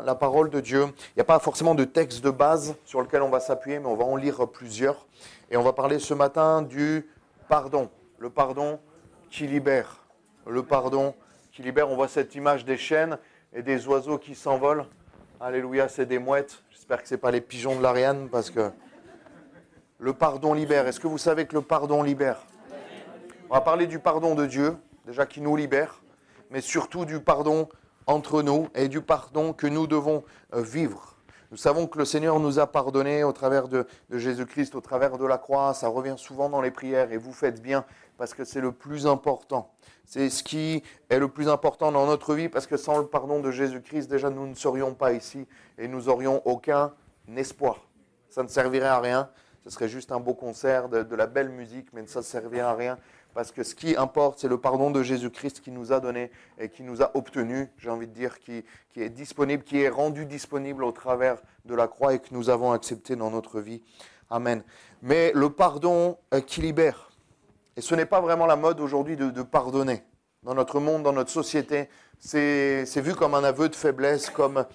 la parole de Dieu. Il n'y a pas forcément de texte de base sur lequel on va s'appuyer, mais on va en lire plusieurs. Et on va parler ce matin du pardon. Le pardon qui libère. Le pardon qui libère. On voit cette image des chênes et des oiseaux qui s'envolent. Alléluia, c'est des mouettes. J'espère que ce n'est pas les pigeons de l'Ariane, parce que le pardon libère. Est-ce que vous savez que le pardon libère? On va parler du pardon de Dieu, déjà qui nous libère, mais surtout du pardon entre nous et du pardon que nous devons vivre. Nous savons que le Seigneur nous a pardonné au travers de Jésus-Christ, au travers de la croix. Ça revient souvent dans les prières et vous faites bien parce que c'est le plus important. C'est ce qui est le plus important dans notre vie parce que sans le pardon de Jésus-Christ, déjà nous ne serions pas ici et nous n'aurions aucun espoir. Ça ne servirait à rien. Ce serait juste un beau concert, de la belle musique, mais ça ne servirait à rien. Parce que ce qui importe, c'est le pardon de Jésus-Christ qui nous a donné et qui nous a obtenu, j'ai envie de dire, qui est disponible, qui est rendu disponible au travers de la croix et que nous avons accepté dans notre vie. Amen. Mais le pardon qui libère. Et ce n'est pas vraiment la mode aujourd'hui de pardonner. Dans notre monde, dans notre société, c'est vu comme un aveu de faiblesse, comme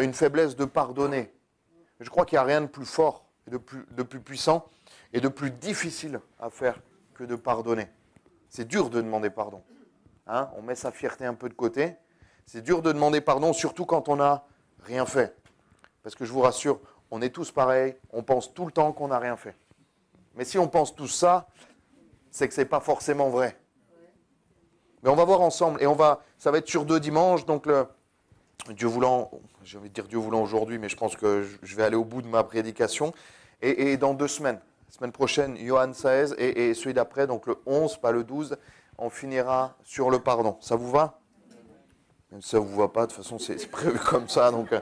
une faiblesse de pardonner. Mais je crois qu'il n'y a rien de plus fort, de plus puissant et de plus difficile à faire que de pardonner. C'est dur de demander pardon. Hein, on met sa fierté un peu de côté. C'est dur de demander pardon, surtout quand on n'a rien fait. Parce que je vous rassure, on est tous pareils, on pense tout le temps qu'on n'a rien fait. Mais si on pense tout ça, c'est que ce n'est pas forcément vrai. Mais on va voir ensemble, et ça va être sur 2 dimanches, donc Dieu voulant, j'ai envie de dire Dieu voulant aujourd'hui, mais je pense que je vais aller au bout de ma prédication, et dans 2 semaines. La semaine prochaine, Johann 16, et celui d'après, donc le 11, pas le 12, on finira sur le pardon. Ça vous va? Même si ça ne vous va pas, de toute façon, c'est prévu comme ça. Donc.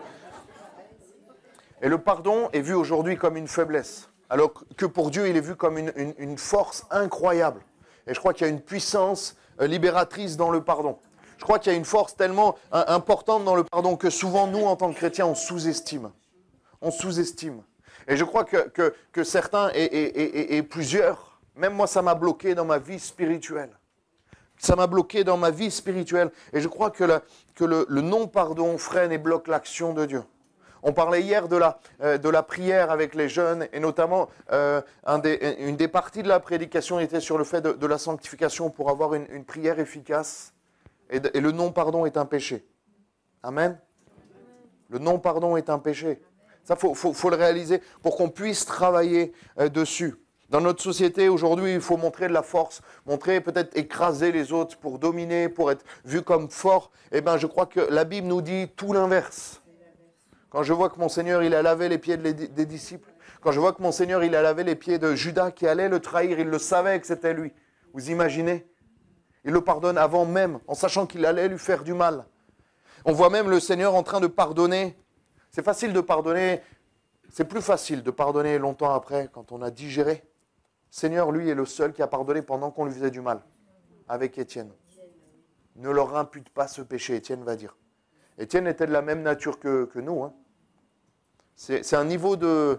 Et le pardon est vu aujourd'hui comme une faiblesse, alors que pour Dieu, il est vu comme une force incroyable. Et je crois qu'il y a une puissance libératrice dans le pardon. Je crois qu'il y a une force tellement importante dans le pardon que souvent, nous, en tant que chrétiens, on sous-estime. On sous-estime. Et je crois que certains et plusieurs, même moi ça m'a bloqué dans ma vie spirituelle. Ça m'a bloqué dans ma vie spirituelle. Et je crois que le non-pardon freine et bloque l'action de Dieu. On parlait hier de la prière avec les jeunes et notamment une des parties de la prédication était sur le fait de la sanctification pour avoir une prière efficace. Et le non-pardon est un péché. Amen. Le non-pardon est un péché. Ça, faut le réaliser pour qu'on puisse travailler dessus. Dans notre société, aujourd'hui, il faut montrer de la force, montrer peut-être écraser les autres pour dominer, pour être vu comme fort. Eh bien, je crois que la Bible nous dit tout l'inverse. Quand je vois que mon Seigneur, il a lavé les pieds des disciples, quand je vois que mon Seigneur, il a lavé les pieds de Judas qui allait le trahir, il le savait que c'était lui. Vous imaginez? Il le pardonne avant même, en sachant qu'il allait lui faire du mal. On voit même le Seigneur en train de pardonner. C'est facile de pardonner, c'est plus facile de pardonner longtemps après quand on a digéré. Le Seigneur, lui, est le seul qui a pardonné pendant qu'on lui faisait du mal, avec Étienne. Ne leur impute pas ce péché, Étienne va dire. Étienne était de la même nature que nous. Hein. C'est un niveau de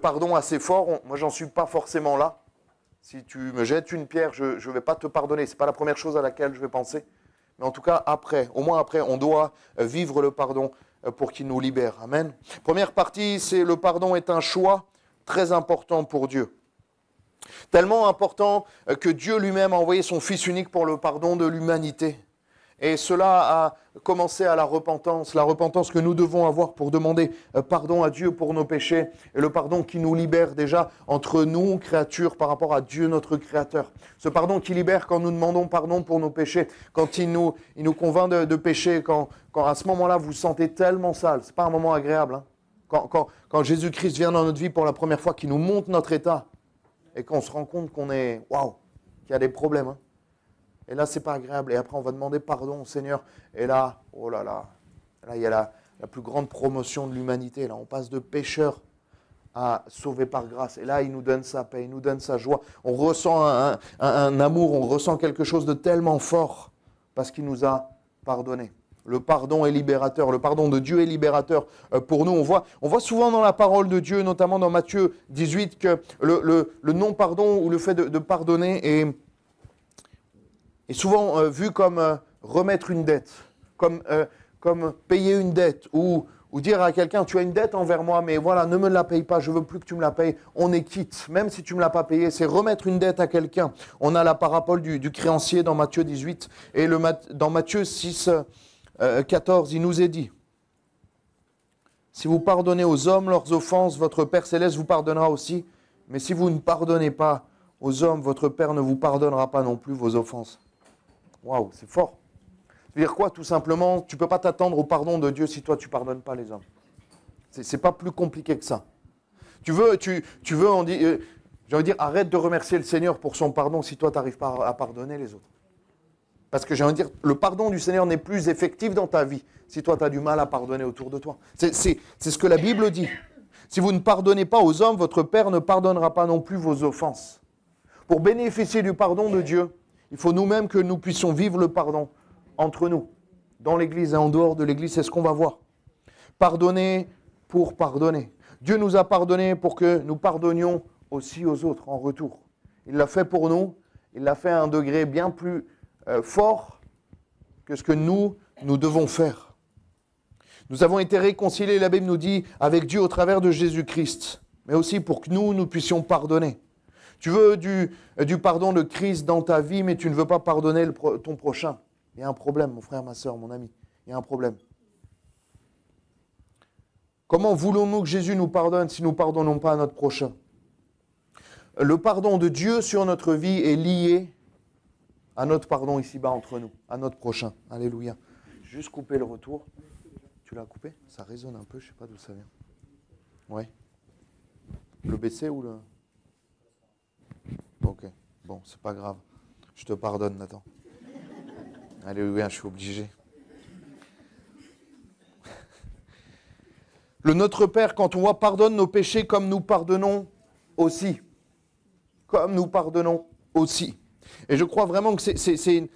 pardon assez fort. Moi, j'en suis pas forcément là. Si tu me jettes une pierre, je ne vais pas te pardonner. Ce n'est pas la première chose à laquelle je vais penser. Mais en tout cas, après, au moins après, on doit vivre le pardon pour qu'il nous libère. Amen. Première partie, c'est le pardon est un choix très important pour Dieu. Tellement important que Dieu lui-même a envoyé son Fils unique pour le pardon de l'humanité. Et cela a commencé à la repentance que nous devons avoir pour demander pardon à Dieu pour nos péchés, et le pardon qui nous libère déjà entre nous, créatures, par rapport à Dieu, notre Créateur. Ce pardon qui libère quand nous demandons pardon pour nos péchés, quand il nous convainc de pécher, quand à ce moment-là vous vous sentez tellement sale, ce n'est pas un moment agréable. Hein. Quand Jésus-Christ vient dans notre vie pour la première fois, qu'il nous montre notre état, et qu'on se rend compte qu'on est, waouh, qu'il y a des problèmes. Hein. Et là, ce n'est pas agréable. Et après, on va demander pardon au Seigneur. Et là, oh là là, là il y a la plus grande promotion de l'humanité. Là, on passe de pécheur à sauvé par grâce. Et là, il nous donne sa paix, il nous donne sa joie. On ressent un amour, on ressent quelque chose de tellement fort parce qu'il nous a pardonné. Le pardon est libérateur. Le pardon de Dieu est libérateur pour nous. On voit souvent dans la parole de Dieu, notamment dans Matthieu 18, que le non-pardon ou le fait de pardonner est souvent vu comme remettre une dette, comme comme payer une dette ou dire à quelqu'un, tu as une dette envers moi, mais voilà, ne me la paye pas, je veux plus que tu me la payes, on est quitte, même si tu ne me l'as pas payé, c'est remettre une dette à quelqu'un. On a la parabole du créancier dans Matthieu 18, et dans Matthieu 6, 14, il nous est dit, si vous pardonnez aux hommes leurs offenses, votre Père Céleste vous pardonnera aussi, mais si vous ne pardonnez pas aux hommes, votre Père ne vous pardonnera pas non plus vos offenses. Waouh, c'est fort. Ça veut dire quoi, tout simplement? Tu ne peux pas t'attendre au pardon de Dieu si toi, tu ne pardonnes pas les hommes. Ce n'est pas plus compliqué que ça. Tu veux j'ai envie de dire, arrête de remercier le Seigneur pour son pardon si toi, tu n'arrives pas à pardonner les autres. Parce que j'ai envie de dire, le pardon du Seigneur n'est plus effectif dans ta vie si toi, tu as du mal à pardonner autour de toi. C'est ce que la Bible dit. Si vous ne pardonnez pas aux hommes, votre Père ne pardonnera pas non plus vos offenses. Pour bénéficier du pardon de Dieu, il faut nous-mêmes que nous puissions vivre le pardon entre nous, dans l'Église et en dehors de l'Église, c'est ce qu'on va voir. Pardonner pour pardonner. Dieu nous a pardonné pour que nous pardonnions aussi aux autres en retour. Il l'a fait pour nous, il l'a fait à un degré bien plus fort que ce que nous devons faire. Nous avons été réconciliés, la Bible nous dit, avec Dieu au travers de Jésus-Christ, mais aussi pour que nous puissions pardonner. Tu veux du pardon de Christ dans ta vie, mais tu ne veux pas pardonner ton prochain. Il y a un problème, mon frère, ma soeur, mon ami. Il y a un problème. Comment voulons-nous que Jésus nous pardonne si nous ne pardonnons pas à notre prochain? Le pardon de Dieu sur notre vie est lié à notre pardon ici-bas entre nous, à notre prochain. Alléluia. Juste couper le retour. Tu l'as coupé? Ça résonne un peu, je ne sais pas d'où ça vient. Oui. Le baisser ou le... Ok, bon, c'est pas grave. Je te pardonne, Nathan. Alléluia, je suis obligé. Le Notre Père, quand on voit, pardonne nos péchés comme nous pardonnons aussi. Comme nous pardonnons aussi. Et je crois vraiment que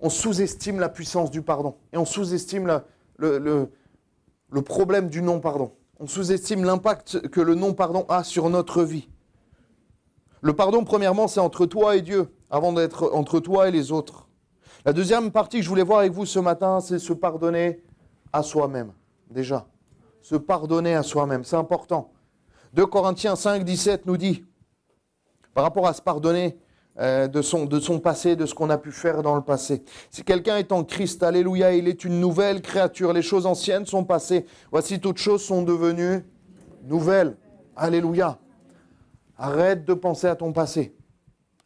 on sous-estime la puissance du pardon. Et on sous-estime le problème du non-pardon. On sous-estime l'impact que le non-pardon a sur notre vie. Le pardon, premièrement, c'est entre toi et Dieu, avant d'être entre toi et les autres. La deuxième partie que je voulais voir avec vous ce matin, c'est se pardonner à soi-même. Déjà, se pardonner à soi-même, c'est important. 2 Corinthiens 5, 17 nous dit, par rapport à se pardonner de son passé, de ce qu'on a pu faire dans le passé. Si quelqu'un est en Christ, alléluia, il est une nouvelle créature. Les choses anciennes sont passées. Voici, toutes choses sont devenues nouvelles. Alléluia. Arrête de penser à ton passé.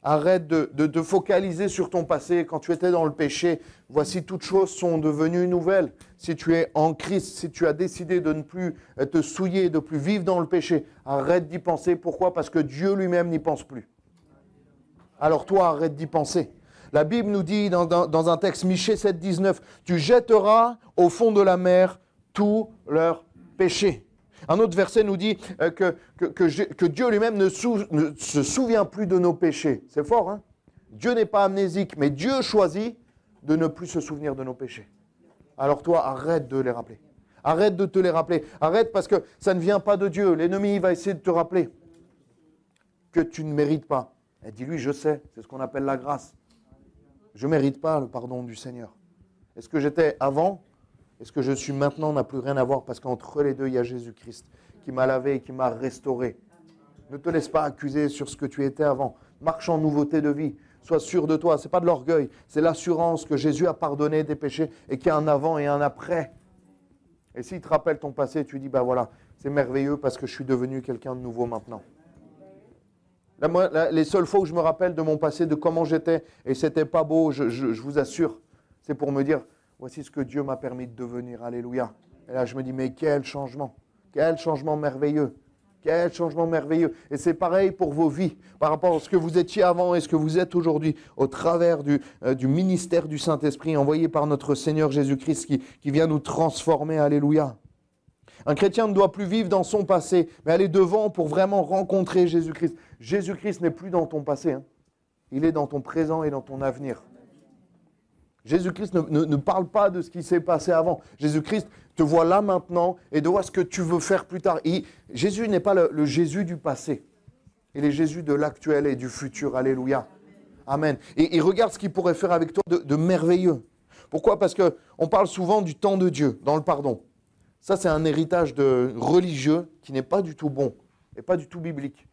Arrête de te focaliser sur ton passé. Quand tu étais dans le péché, voici, toutes choses sont devenues nouvelles. Si tu es en Christ, si tu as décidé de ne plus te souiller, de ne plus vivre dans le péché, arrête d'y penser. Pourquoi? Parce que Dieu lui-même n'y pense plus. Alors toi, arrête d'y penser. La Bible nous dit dans un texte, Michée 7, 19, « Tu jetteras au fond de la mer tous leurs péchés. » Un autre verset nous dit que Dieu lui-même ne se souvient plus de nos péchés. C'est fort, hein? Dieu n'est pas amnésique, mais Dieu choisit de ne plus se souvenir de nos péchés. Alors toi, arrête de les rappeler. Arrête de te les rappeler. Arrête parce que ça ne vient pas de Dieu. L'ennemi va essayer de te rappeler que tu ne mérites pas. Et dis-lui, je sais, c'est ce qu'on appelle la grâce. Je ne mérite pas le pardon du Seigneur. Est-ce que j'étais avant? Est-ce que je suis maintenant? N'a plus rien à voir parce qu'entre les deux, il y a Jésus-Christ qui m'a lavé et qui m'a restauré. Ne te laisse pas accuser sur ce que tu étais avant. Marche en nouveauté de vie. Sois sûr de toi. Ce n'est pas de l'orgueil. C'est l'assurance que Jésus a pardonné des péchés et qu'il y a un avant et un après. Et s'il te rappelle ton passé, tu dis, ben voilà, c'est merveilleux parce que je suis devenu quelqu'un de nouveau maintenant. Les seules fois où je me rappelle de mon passé, de comment j'étais, et c'était pas beau, je vous assure, c'est pour me dire, voici ce que Dieu m'a permis de devenir, alléluia. Et là je me dis, mais quel changement merveilleux, quel changement merveilleux. Et c'est pareil pour vos vies, par rapport à ce que vous étiez avant et ce que vous êtes aujourd'hui, au travers du ministère du Saint-Esprit envoyé par notre Seigneur Jésus-Christ qui vient nous transformer, alléluia. Un chrétien ne doit plus vivre dans son passé, mais aller devant pour vraiment rencontrer Jésus-Christ. Jésus-Christ n'est plus dans ton passé, hein. Il est dans ton présent et dans ton avenir. Jésus-Christ ne parle pas de ce qui s'est passé avant. Jésus-Christ te voit là maintenant et de voir ce que tu veux faire plus tard. Jésus n'est pas le Jésus du passé. Il est Jésus de l'actuel et du futur. Alléluia. Amen. Et regarde ce qu'il pourrait faire avec toi de merveilleux. Pourquoi? Parce qu'on parle souvent du temps de Dieu dans le pardon. Ça, c'est un héritage de religieux qui n'est pas du tout bon et pas du tout biblique.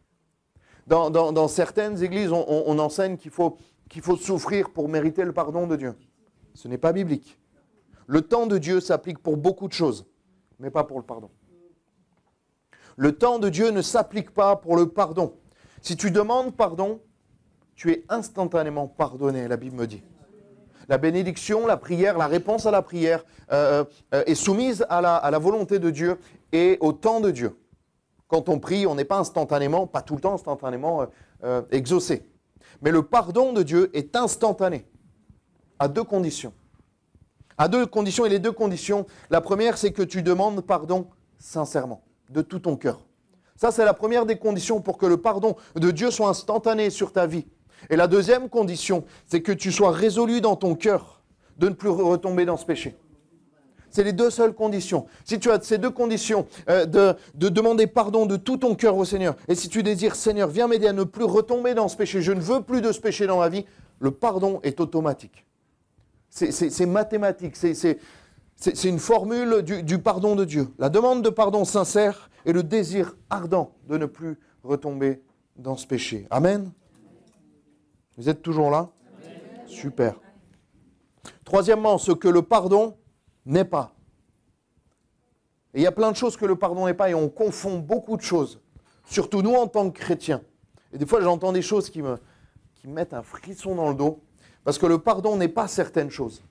Dans certaines églises, on enseigne qu'il faut souffrir pour mériter le pardon de Dieu. Ce n'est pas biblique. Le temps de Dieu s'applique pour beaucoup de choses, mais pas pour le pardon. Le temps de Dieu ne s'applique pas pour le pardon. Si tu demandes pardon, tu es instantanément pardonné, la Bible me dit. La bénédiction, la prière, la réponse à la prière est soumise à la volonté de Dieu et au temps de Dieu. Quand on prie, on n'est pas instantanément, pas tout le temps instantanément exaucé. Mais le pardon de Dieu est instantané, à deux conditions. À deux conditions, et les deux conditions, la première, c'est que tu demandes pardon sincèrement, de tout ton cœur. Ça, c'est la première des conditions pour que le pardon de Dieu soit instantané sur ta vie. Et la deuxième condition, c'est que tu sois résolu dans ton cœur de ne plus retomber dans ce péché. C'est les deux seules conditions. Si tu as ces deux conditions, de demander pardon de tout ton cœur au Seigneur, et si tu désires, Seigneur, viens m'aider à ne plus retomber dans ce péché, je ne veux plus de ce péché dans ma vie, le pardon est automatique. C'est mathématique, c'est une formule du pardon de Dieu. La demande de pardon sincère et le désir ardent de ne plus retomber dans ce péché. Amen. Vous êtes toujours là? Amen. Super. Troisièmement, ce que le pardon n'est pas. Et il y a plein de choses que le pardon n'est pas et on confond beaucoup de choses. Surtout nous en tant que chrétiens. Et des fois j'entends des choses qui me mettent un frisson dans le dos. Parce que le pardon n'est pas certaines choses.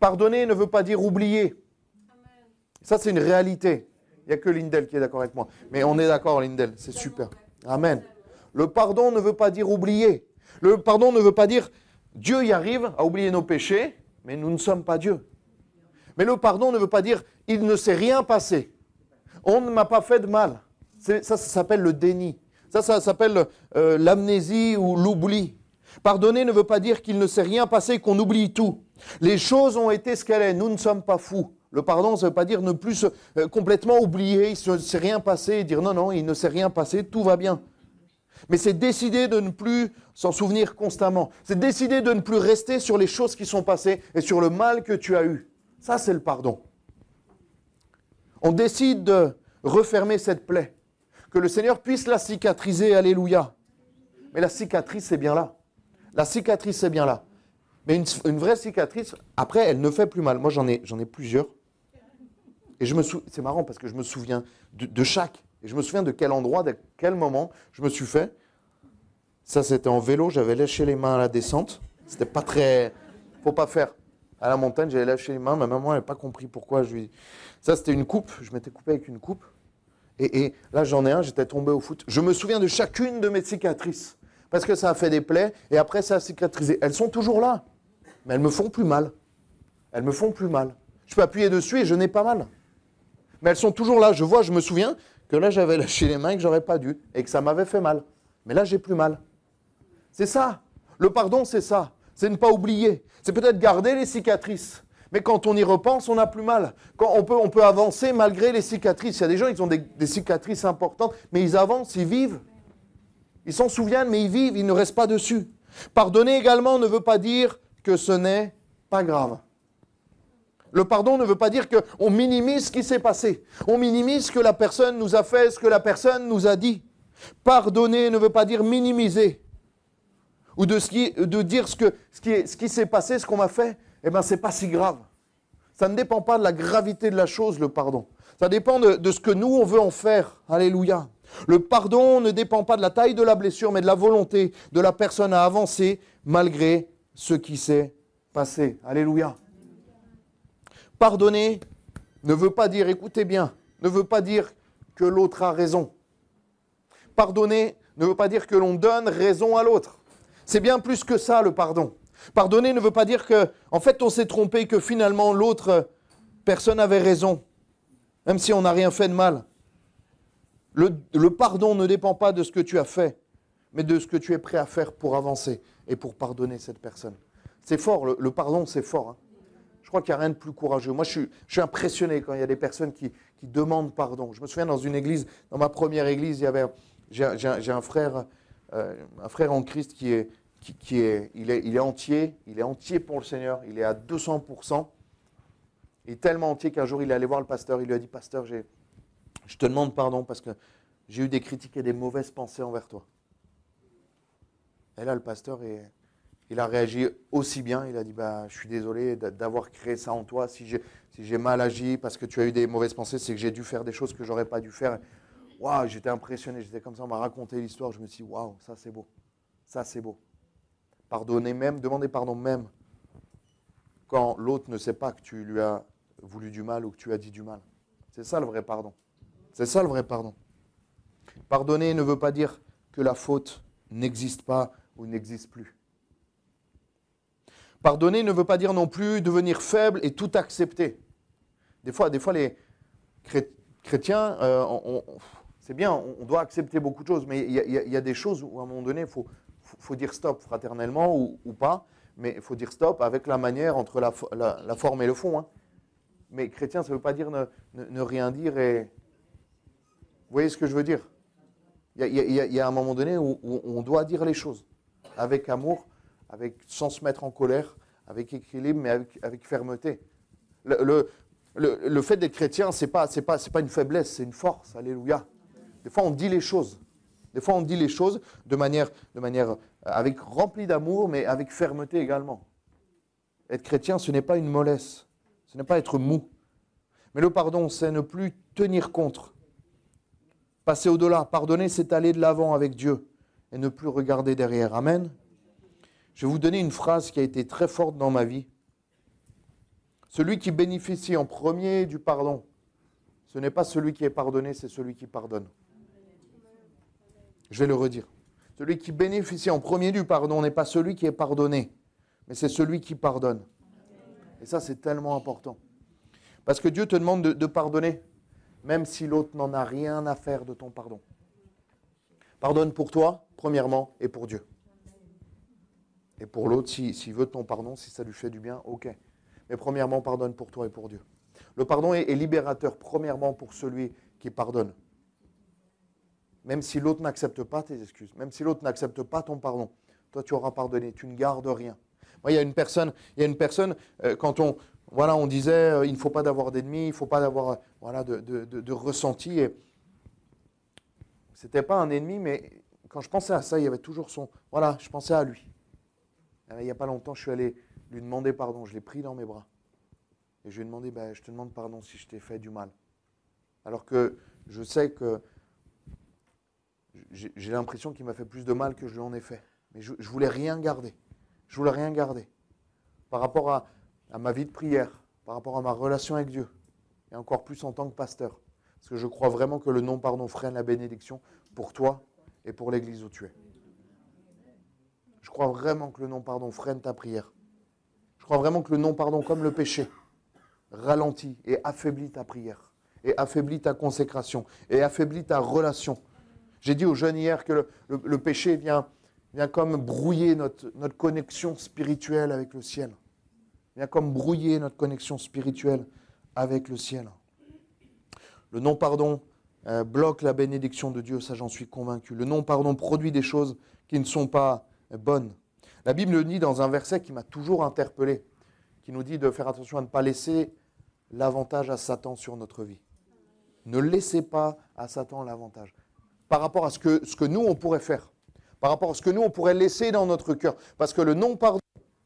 Pardonner ne veut pas dire oublier. Amen. Ça c'est une réalité. Il n'y a que Lindell qui est d'accord avec moi. Mais on est d'accord Lindell, c'est super. Amen. Le pardon ne veut pas dire oublier. Le pardon ne veut pas dire Dieu y arrive à oublier nos péchés, mais nous ne sommes pas Dieu. Mais le pardon ne veut pas dire il ne s'est rien passé. On ne m'a pas fait de mal. Ça s'appelle le déni. Ça s'appelle l'amnésie ou l'oubli. Pardonner ne veut pas dire qu'il ne s'est rien passé, qu'on oublie tout. Les choses ont été ce qu'elles sont. Nous ne sommes pas fous. Le pardon, ça ne veut pas dire ne plus complètement oublier, il ne s'est rien passé et dire non, il ne s'est rien passé, tout va bien. Mais c'est décider de ne plus s'en souvenir constamment. C'est décider de ne plus rester sur les choses qui sont passées et sur le mal que tu as eu. Ça, c'est le pardon. On décide de refermer cette plaie. Que le Seigneur puisse la cicatriser, alléluia. Mais la cicatrice, c'est bien là. La cicatrice, c'est bien là. Mais une vraie cicatrice, après, elle ne fait plus mal. Moi, j'en ai plusieurs. Et c'est marrant parce que je me souviens de chaque. Et je me souviens de quel endroit, de quel moment je me suis fait. Ça, c'était en vélo. J'avais lâché les mains à la descente. C'était pas très... Faut pas faire. À la montagne, j'avais lâché les mains. Ma maman n'avait pas compris pourquoi je lui... Ça, c'était une coupe. Je m'étais coupé avec une coupe. Et là, j'en ai un. J'étais tombé au foot. Je me souviens de chacune de mes cicatrices. Parce que ça a fait des plaies. Et après, ça a cicatrisé. Elles sont toujours là. Mais elles me font plus mal. Elles me font plus mal. Je peux appuyer dessus et je n'ai pas mal. Mais elles sont toujours là. Je me souviens que là, j'avais lâché les mains et que j'aurais pas dû. Et que ça m'avait fait mal. Mais là, j'ai plus mal. C'est ça. Le pardon, c'est ça. C'est ne pas oublier. C'est peut-être garder les cicatrices. Mais quand on y repense, on n'a plus mal. Quand on peut avancer malgré les cicatrices. Il y a des gens, ils ont des cicatrices importantes, mais ils avancent, ils vivent. Ils s'en souviennent, mais ils vivent, ils ne restent pas dessus. Pardonner également ne veut pas dire que ce n'est pas grave. Le pardon ne veut pas dire qu'on minimise ce qui s'est passé. On minimise ce que la personne nous a fait, ce que la personne nous a dit. Pardonner ne veut pas dire minimiser. Ou de dire ce qui s'est passé, ce qu'on m'a fait, eh bien, ce n'est pas si grave. Ça ne dépend pas de la gravité de la chose, le pardon. Ça dépend de ce que nous, on veut en faire. Alléluia. Le pardon ne dépend pas de la taille de la blessure, mais de la volonté de la personne à avancer malgré ce qui s'est passé. Alléluia. Pardonner ne veut pas dire, écoutez bien, ne veut pas dire que l'autre a raison. Pardonner ne veut pas dire que l'on donne raison à l'autre. C'est bien plus que ça, le pardon. Pardonner ne veut pas dire que, en fait, on s'est trompé, que finalement, l'autre personne avait raison, même si on n'a rien fait de mal. Le pardon ne dépend pas de ce que tu as fait, mais de ce que tu es prêt à faire pour avancer et pour pardonner cette personne. C'est fort, le pardon, c'est fort. Hein. Je crois qu'il n'y a rien de plus courageux. Moi, je suis impressionné quand il y a des personnes qui demandent pardon. Je me souviens dans une église, dans ma première église, j'ai un frère en Christ qui il est entier pour le Seigneur, il est à 200%. Il est tellement entier qu'un jour il est allé voir le pasteur, il lui a dit, pasteur, je te demande pardon parce que j'ai eu des critiques et des mauvaises pensées envers toi. Et là, le pasteur, il a réagi aussi bien, il a dit, je suis désolé d'avoir créé ça en toi, si j'ai mal agi parce que tu as eu des mauvaises pensées, c'est que j'ai dû faire des choses que je n'aurais pas dû faire. Waouh, j'étais impressionné, j'étais comme ça, on m'a raconté l'histoire, je me suis dit, waouh, ça c'est beau, ça c'est beau. Pardonner même, demander pardon même, quand l'autre ne sait pas que tu lui as voulu du mal ou que tu as dit du mal. C'est ça le vrai pardon. C'est ça le vrai pardon. Pardonner ne veut pas dire que la faute n'existe pas ou n'existe plus. Pardonner ne veut pas dire non plus devenir faible et tout accepter. Des fois les chrétiens, c'est bien, on doit accepter beaucoup de choses, mais il y a des choses où à un moment donné, il faut dire stop fraternellement ou pas, mais il faut dire stop avec la manière entre la forme et le fond. Hein. Mais chrétien, ça ne veut pas dire ne rien dire. Et... Vous voyez ce que je veux dire? Il y a un moment donné où on doit dire les choses avec amour, sans se mettre en colère, avec équilibre, mais avec fermeté. Le fait d'être chrétien, c'est pas une faiblesse, c'est une force. Alléluia. Des fois, on dit les choses. Des fois, on dit les choses de manière avec remplie d'amour, mais avec fermeté également. Être chrétien, ce n'est pas une mollesse. Ce n'est pas être mou. Mais le pardon, c'est ne plus tenir compte. Passer au-delà. Pardonner, c'est aller de l'avant avec Dieu et ne plus regarder derrière. Amen. Je vais vous donner une phrase qui a été très forte dans ma vie. Celui qui bénéficie en premier du pardon, ce n'est pas celui qui est pardonné, c'est celui qui pardonne. Je vais le redire. Celui qui bénéficie en premier du pardon n'est pas celui qui est pardonné, mais c'est celui qui pardonne. Et ça, c'est tellement important. Parce que Dieu te demande de pardonner, même si l'autre n'en a rien à faire de ton pardon. Pardonne pour toi, premièrement, et pour Dieu. Et pour l'autre, s'il veut ton pardon, si ça lui fait du bien, ok. Mais premièrement, pardonne pour toi et pour Dieu. Le pardon est libérateur, premièrement, pour celui qui pardonne. Même si l'autre n'accepte pas tes excuses, même si l'autre n'accepte pas ton pardon, toi tu auras pardonné, tu ne gardes rien. Moi, il y a une personne, quand on disait, il ne faut pas d'avoir d'ennemis, il ne faut pas d'avoir de ressenti. Et c'était pas un ennemi, mais quand je pensais à ça, il y avait toujours je pensais à lui. Il n'y a pas longtemps, je suis allé lui demander pardon, je l'ai pris dans mes bras. Et je lui ai demandé, je te demande pardon si je t'ai fait du mal. Alors que je sais que j'ai l'impression qu'il m'a fait plus de mal que je lui en ai fait. Mais je ne voulais rien garder. Je voulais rien garder. Par rapport à ma vie de prière, par rapport à ma relation avec Dieu, et encore plus en tant que pasteur. Parce que je crois vraiment que le non-pardon freine la bénédiction pour toi et pour l'église où tu es. Je crois vraiment que le non-pardon freine ta prière. Je crois vraiment que le non-pardon, comme le péché, ralentit et affaiblit ta prière, et affaiblit ta consécration, et affaiblit ta relation. J'ai dit aux jeunes hier que le péché vient comme brouiller notre connexion spirituelle avec le ciel. Vient comme brouiller notre connexion spirituelle avec le ciel. Le non-pardon bloque la bénédiction de Dieu, ça j'en suis convaincu. Le non-pardon produit des choses qui ne sont pas bonnes. La Bible le dit dans un verset qui m'a toujours interpellé, qui nous dit de faire attention à ne pas laisser l'avantage à Satan sur notre vie. Ne laissez pas à Satan l'avantage. Par rapport à ce que nous, on pourrait faire. Par rapport à ce que nous, on pourrait laisser dans notre cœur. Parce que le non-pardon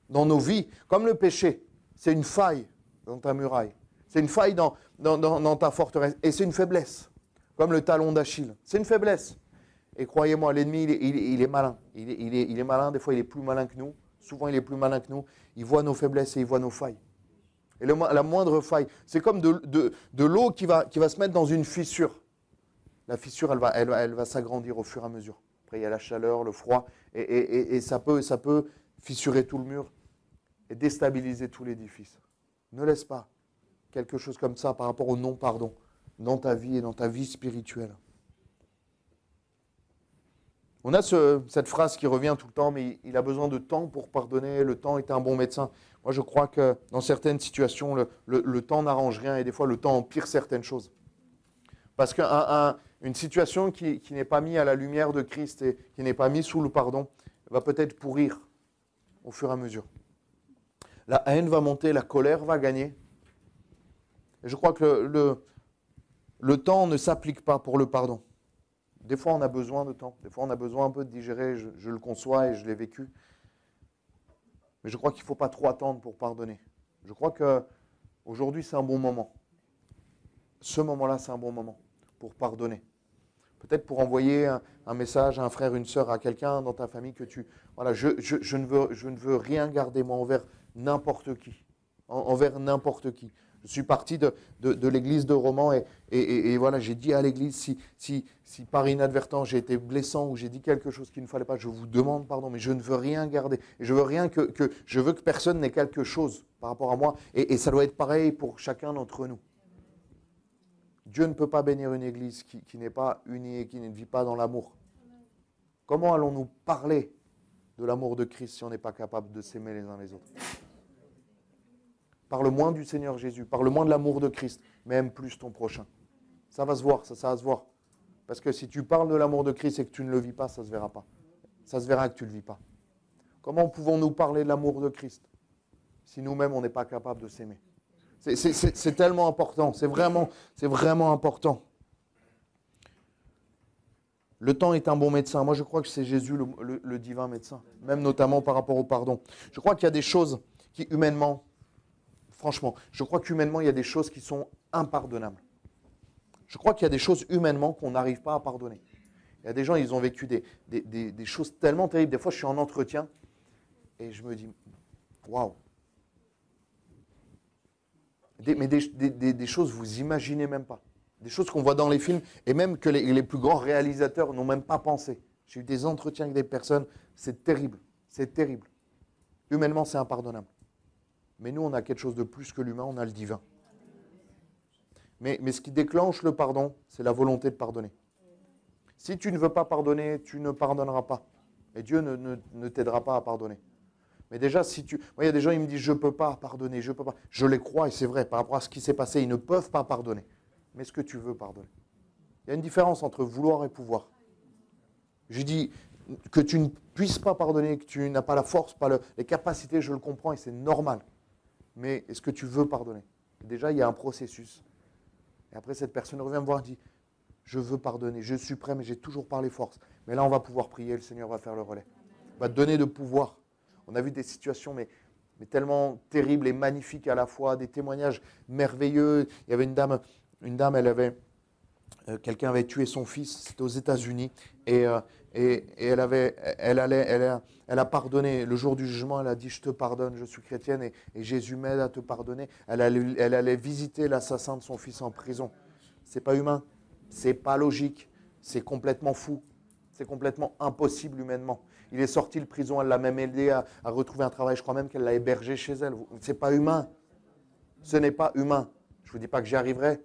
dans nos vies, comme le péché, c'est une faille dans ta muraille. C'est une faille dans ta forteresse. Et c'est une faiblesse. Comme le talon d'Achille. C'est une faiblesse. Et croyez-moi, l'ennemi, il est malin. Il est malin, des fois il est plus malin que nous. Souvent il est plus malin que nous. Il voit nos faiblesses et il voit nos failles. Et la moindre faille, c'est comme de l'eau qui va se mettre dans une fissure. La fissure, elle va s'agrandir au fur et à mesure. Après, il y a la chaleur, le froid, et ça peut fissurer tout le mur et déstabiliser tout l'édifice. Ne laisse pas quelque chose comme ça par rapport au non-pardon dans ta vie et dans ta vie spirituelle. On a cette phrase qui revient tout le temps, mais il a besoin de temps pour pardonner, le temps est un bon médecin. Moi, je crois que dans certaines situations, le temps n'arrange rien et des fois, le temps empire certaines choses. Parce qu'une situation qui n'est pas mise à la lumière de Christ et qui n'est pas mise sous le pardon va peut-être pourrir au fur et à mesure. La haine va monter, la colère va gagner. Et je crois que le temps ne s'applique pas pour le pardon. Des fois, on a besoin de temps. Des fois, on a besoin un peu de digérer. Je le conçois et je l'ai vécu. Mais je crois qu'il ne faut pas trop attendre pour pardonner. Je crois qu'aujourd'hui, c'est un bon moment. Ce moment-là, c'est un bon moment pour pardonner. Peut-être pour envoyer un message à un frère, une sœur, à quelqu'un dans ta famille que tu... Voilà, je ne veux rien garder, moi, envers n'importe qui. Envers n'importe qui. Je suis parti de l'église de Romans et voilà, j'ai dit à l'église, si par inadvertance j'ai été blessant ou j'ai dit quelque chose qu'il ne fallait pas, je vous demande pardon, mais je ne veux rien garder. Et je veux rien je veux que personne n'ait quelque chose par rapport à moi. Et ça doit être pareil pour chacun d'entre nous. Dieu ne peut pas bénir une église qui n'est pas unie et qui ne vit pas dans l'amour. Comment allons-nous parler de l'amour de Christ si on n'est pas capable de s'aimer les uns les autres? Parle moins du Seigneur Jésus, parle moins de l'amour de Christ, mais aime plus ton prochain. Ça va se voir, ça va se voir. Parce que si tu parles de l'amour de Christ et que tu ne le vis pas, ça ne se verra pas. Ça se verra que tu ne le vis pas. Comment pouvons-nous parler de l'amour de Christ si nous-mêmes on n'est pas capable de s'aimer? C'est tellement important, c'est vraiment important. Le temps est un bon médecin. Moi, je crois que c'est Jésus le divin médecin, même notamment par rapport au pardon. Je crois qu'il y a des choses qui, humainement, franchement, je crois qu'humainement, il y a des choses qui sont impardonnables. Je crois qu'il y a des choses humainement qu'on n'arrive pas à pardonner. Il y a des gens, ils ont vécu des choses tellement terribles. Des fois, je suis en entretien et je me dis, waouh. Mais des choses, vous imaginez même pas. Des choses qu'on voit dans les films et même que les plus grands réalisateurs n'ont même pas pensé. J'ai eu des entretiens avec des personnes, c'est terrible, c'est terrible. Humainement, c'est impardonnable. Mais nous, on a quelque chose de plus que l'humain, on a le divin. Mais ce qui déclenche le pardon, c'est la volonté de pardonner. Si tu ne veux pas pardonner, tu ne pardonneras pas. Et Dieu ne t'aidera pas à pardonner. Mais déjà, moi, il y a des gens, ils me disent, je ne peux pas pardonner, je ne peux pas. Je les crois, et c'est vrai, par rapport à ce qui s'est passé, ils ne peuvent pas pardonner. Mais est-ce que tu veux pardonner? Il y a une différence entre vouloir et pouvoir. Je dis que tu ne puisses pas pardonner, que tu n'as pas la force, pas les capacités, je le comprends, et c'est normal. Mais est-ce que tu veux pardonner? Déjà, il y a un processus. Et après, cette personne revient me voir et dit, je veux pardonner, je suis prêt, mais j'ai toujours pas les forces. Mais là, on va pouvoir prier, le Seigneur va faire le relais. Il va te donner de pouvoir. On a vu des situations, mais tellement terribles et magnifiques à la fois, des témoignages merveilleux. Il y avait une dame, quelqu'un avait tué son fils, c'était aux États-Unis, et elle a pardonné. Le jour du jugement, elle a dit, je te pardonne, je suis chrétienne, et Jésus m'aide à te pardonner. Elle allait visiter l'assassin de son fils en prison. C'est pas humain, c'est pas logique, c'est complètement fou, c'est complètement impossible humainement. Il est sorti de prison, elle l'a même aidé à retrouver un travail, je crois même qu'elle l'a hébergé chez elle. C'est pas humain, ce n'est pas humain. Je ne vous dis pas que j'y arriverai,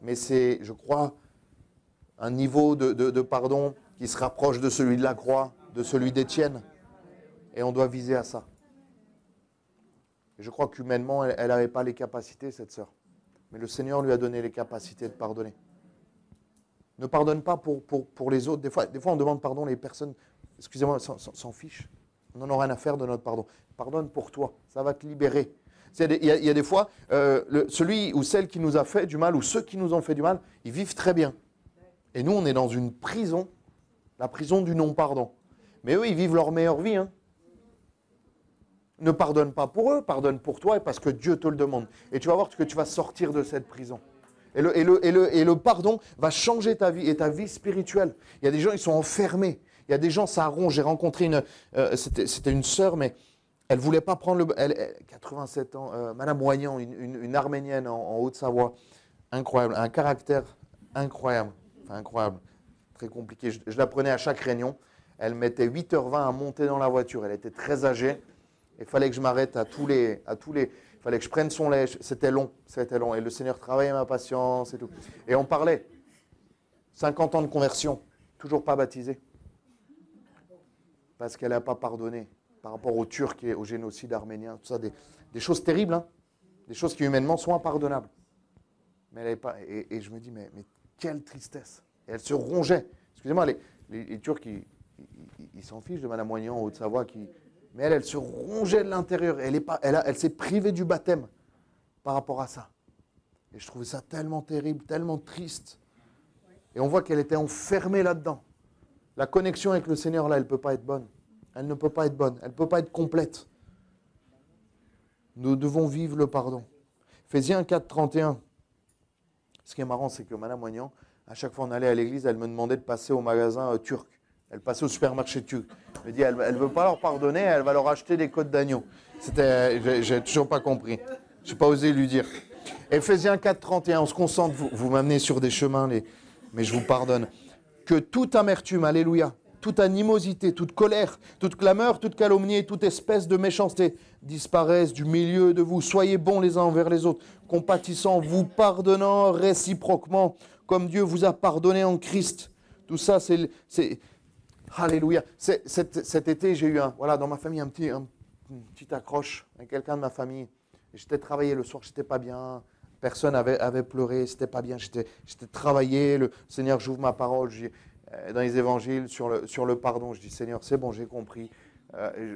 mais c'est, je crois, un niveau de pardon qui se rapproche de celui de la croix, de celui d'Étienne. Et on doit viser à ça. Et je crois qu'humainement, elle n'avait pas les capacités, cette sœur. Mais le Seigneur lui a donné les capacités de pardonner. Ne pardonne pas pour les autres. Des fois, on demande pardon, les personnes, excusez-moi, s'en fichent. On n'en a rien à faire de notre pardon. Pardonne pour toi, ça va te libérer. Il y a des fois, celui ou celle qui nous a fait du mal, ou ceux qui nous ont fait du mal, ils vivent très bien. Et nous, on est dans une prison, la prison du non-pardon. Mais eux, ils vivent leur meilleure vie. Hein. Ne pardonne pas pour eux, pardonne pour toi, parce que Dieu te le demande. Et tu vas voir que tu vas sortir de cette prison. Et le pardon va changer ta vie et ta vie spirituelle. Il y a des gens, ils sont enfermés. Il y a des gens, ça ronge. J'ai rencontré c'était une sœur, mais elle ne voulait pas prendre 87 ans, Madame Moignan, une Arménienne en Haute-Savoie. Incroyable, un caractère incroyable. Enfin, incroyable, très compliqué. Je la prenais à chaque réunion. Elle mettait 8h20 à monter dans la voiture. Elle était très âgée. Il fallait que je m'arrête à tous les... Il fallait que je prenne son lait. C'était long. Et le Seigneur travaillait ma patience et tout. Et on parlait. 50 ans de conversion. Toujours pas baptisée. Parce qu'elle n'a pas pardonné par rapport aux Turcs et au génocide arménien. Tout ça, des choses terribles. Hein, des choses qui humainement sont impardonnables. Mais elle n'avait pas... Et je me dis, mais quelle tristesse. Et elle se rongeait. Excusez-moi, les Turcs, il s'en fiche de Madame Moignan en Haute-Savoie. Mais elle se rongeait de l'intérieur. Elle s'est privée du baptême par rapport à ça. Et je trouvais ça tellement terrible, tellement triste. Et on voit qu'elle était enfermée là-dedans. La connexion avec le Seigneur, là, elle ne peut pas être bonne. Elle ne peut pas être bonne. Elle ne peut pas être complète. Nous devons vivre le pardon. Ephésiens 4, 31. Ce qui est marrant, c'est que Madame Moignan, à chaque fois qu'on allait à l'église, elle me demandait de passer au magasin turc. Elle passait au supermarché turc. Elle me dit, elle ne veut pas leur pardonner, elle va leur acheter des côtes d'agneau. J'ai toujours pas compris. Je n'ai pas osé lui dire. Ephésiens 4, 31, on se concentre, vous m'amenez sur des chemins, mais je vous pardonne. Que toute amertume, alléluia, toute animosité, toute colère, toute clameur, toute calomnie, toute espèce de méchanceté disparaissent du milieu de vous. Soyez bons les uns envers les autres, compatissants, vous pardonnant réciproquement, comme Dieu vous a pardonné en Christ. Tout ça, c'est alléluia. Cet été, j'ai eu dans ma famille, une petite accroche avec quelqu'un de ma famille. J'étais travaillé le soir, j'étais pas bien. Personne avait pleuré, c'était pas bien. J'étais travaillé. Le Seigneur, j'ouvre ma parole. Dans les évangiles, sur le pardon, je dis Seigneur, c'est bon, j'ai compris.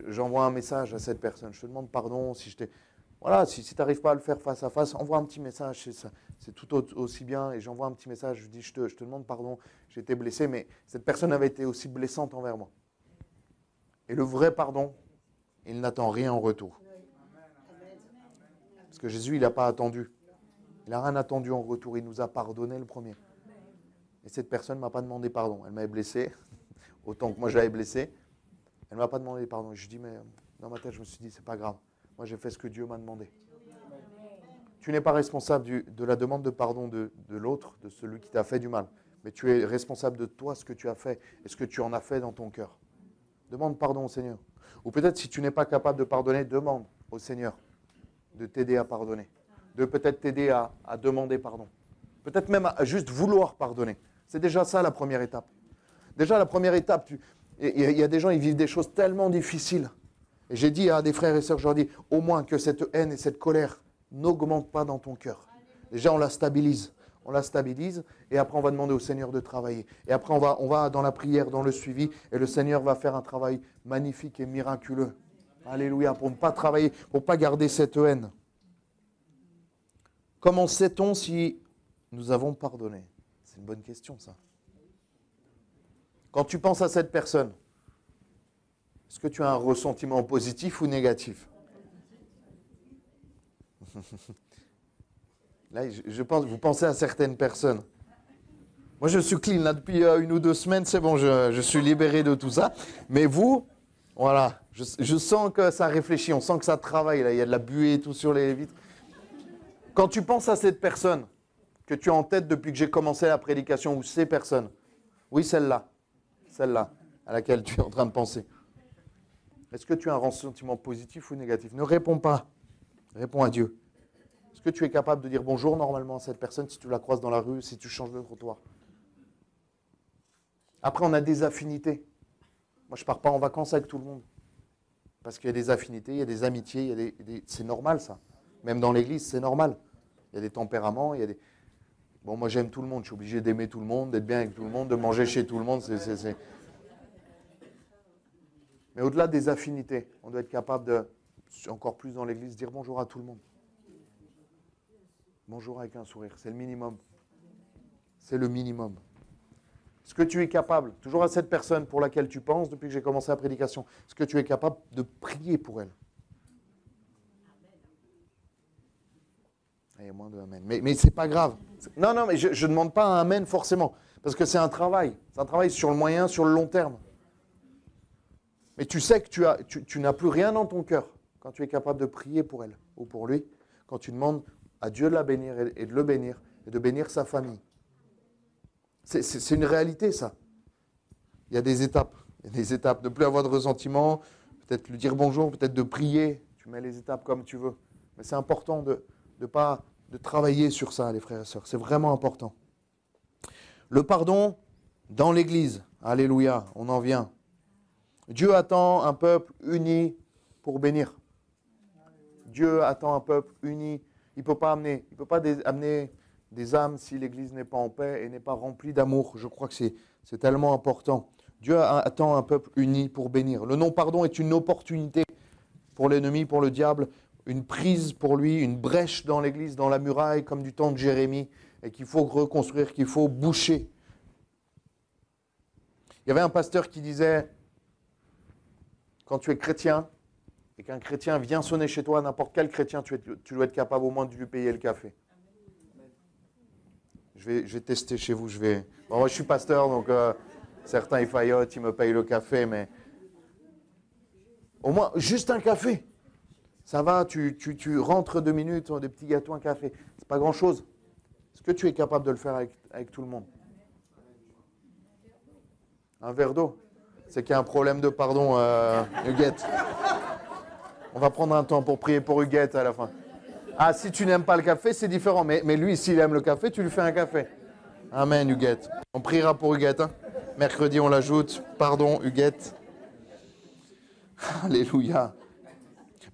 J'envoie un message à cette personne. Je te demande pardon si tu n'arrives pas à le faire face à face, envoie un petit message. C'est tout aussi bien. Et j'envoie un petit message. Je dis je te demande pardon. J'ai été blessé, mais cette personne avait été aussi blessante envers moi. Et le vrai pardon, il n'attend rien en retour. Parce que Jésus, il n'a pas attendu. Il n'a rien attendu en retour. Il nous a pardonné le premier. Et cette personne ne m'a pas demandé pardon. Elle m'avait blessé, autant que moi je l'avais blessé. Elle ne m'a pas demandé pardon. Et je dis, mais dans ma tête, je me suis dit, c'est pas grave. Moi, j'ai fait ce que Dieu m'a demandé. Tu n'es pas responsable de la demande de pardon de l'autre, de celui qui t'a fait du mal. Mais tu es responsable de toi, ce que tu as fait et ce que tu en as fait dans ton cœur. Demande pardon au Seigneur. Ou peut-être si tu n'es pas capable de pardonner, demande au Seigneur de t'aider à pardonner. De peut-être t'aider à demander pardon. Peut-être même à juste vouloir pardonner. C'est déjà ça la première étape. Déjà la première étape, il y a des gens, ils vivent des choses tellement difficiles. Et j'ai dit à des frères et sœurs, je leur dis, au moins que cette haine et cette colère n'augmentent pas dans ton cœur. Déjà on la stabilise. On la stabilise et après on va demander au Seigneur de travailler. Et après on va dans la prière, dans le suivi et le Seigneur va faire un travail magnifique et miraculeux. Alléluia, pour ne pas travailler, pour ne pas garder cette haine. Comment sait-on si nous avons pardonné? C'est une bonne question, ça. Quand tu penses à cette personne, est-ce que tu as un ressentiment positif ou négatif? Là, je pense, vous pensez à certaines personnes. Moi, je suis clean là depuis 1 ou 2 semaines, c'est bon, je suis libéré de tout ça. Mais vous, voilà, je sens que ça réfléchit, on sent que ça travaille, là, il y a de la buée et tout sur les vitres. Quand tu penses à cette personne que tu as en tête depuis que j'ai commencé la prédication, ou ces personnes, oui, celle-là, à laquelle tu es en train de penser. Est-ce que tu as un ressentiment positif ou négatif? Ne réponds pas, réponds à Dieu. Est-ce que tu es capable de dire bonjour normalement à cette personne si tu la croises dans la rue, si tu changes de trottoir? Après, on a des affinités. Moi, je ne pars pas en vacances avec tout le monde. Parce qu'il y a des affinités, il y a des amitiés, c'est normal ça. Même dans l'église, c'est normal. Il y a des tempéraments, il y a des... Bon, moi j'aime tout le monde, je suis obligé d'aimer tout le monde, d'être bien avec tout le monde, de manger chez tout le monde. Mais au-delà des affinités, on doit être capable de, encore plus dans l'église, dire bonjour à tout le monde. Bonjour avec un sourire, c'est le minimum. C'est le minimum. Est-ce que tu es capable, toujours à cette personne pour laquelle tu penses depuis que j'ai commencé la prédication, est-ce que tu es capable de prier pour elle? Il y a moins de amen. Mais ce n'est pas grave. Non, mais je ne demande pas un amen forcément. Parce que c'est un travail. C'est un travail sur le moyen, sur le long terme. Mais tu sais que tu n'as plus rien dans ton cœur quand tu es capable de prier pour elle ou pour lui. Quand tu demandes à Dieu de la bénir et de le bénir et de bénir sa famille. C'est une réalité ça. Il y a des étapes. Il y a des étapes. De ne plus avoir de ressentiment. Peut-être lui dire bonjour. Peut-être de prier. Tu mets les étapes comme tu veux. Mais c'est important de travailler sur ça, les frères et sœurs. C'est vraiment important. Le pardon dans l'Église. Alléluia, on en vient. Dieu attend un peuple uni pour bénir. Dieu attend un peuple uni. Il ne peut pas amener des âmes si l'Église n'est pas en paix et n'est pas remplie d'amour. Je crois que c'est tellement important. Dieu attend un peuple uni pour bénir. Le non-pardon est une opportunité pour l'ennemi, pour le diable, une prise pour lui, une brèche dans l'église, dans la muraille, comme du temps de Jérémie, et qu'il faut reconstruire, qu'il faut boucher. Il y avait un pasteur qui disait, quand tu es chrétien, et qu'un chrétien vient sonner chez toi, n'importe quel chrétien, tu dois être capable au moins de lui payer le café. Je vais tester chez vous. Bon, moi, je suis pasteur, donc certains, ils faillotent, ils me payent le café, mais au moins, juste un café. Ça va, tu rentres 2 minutes, des petits gâteaux, un café. C'est pas grand-chose. Est-ce que tu es capable de le faire avec tout le monde? Un verre d'eau? C'est qu'il y a un problème de pardon, Huguette. On va prendre un temps pour prier pour Huguette à la fin. Ah, si tu n'aimes pas le café, c'est différent. Mais lui, s'il aime le café, tu lui fais un café. Amen, Huguette. On priera pour Huguette. Hein. Mercredi, on l'ajoute. Pardon, Huguette. Alléluia.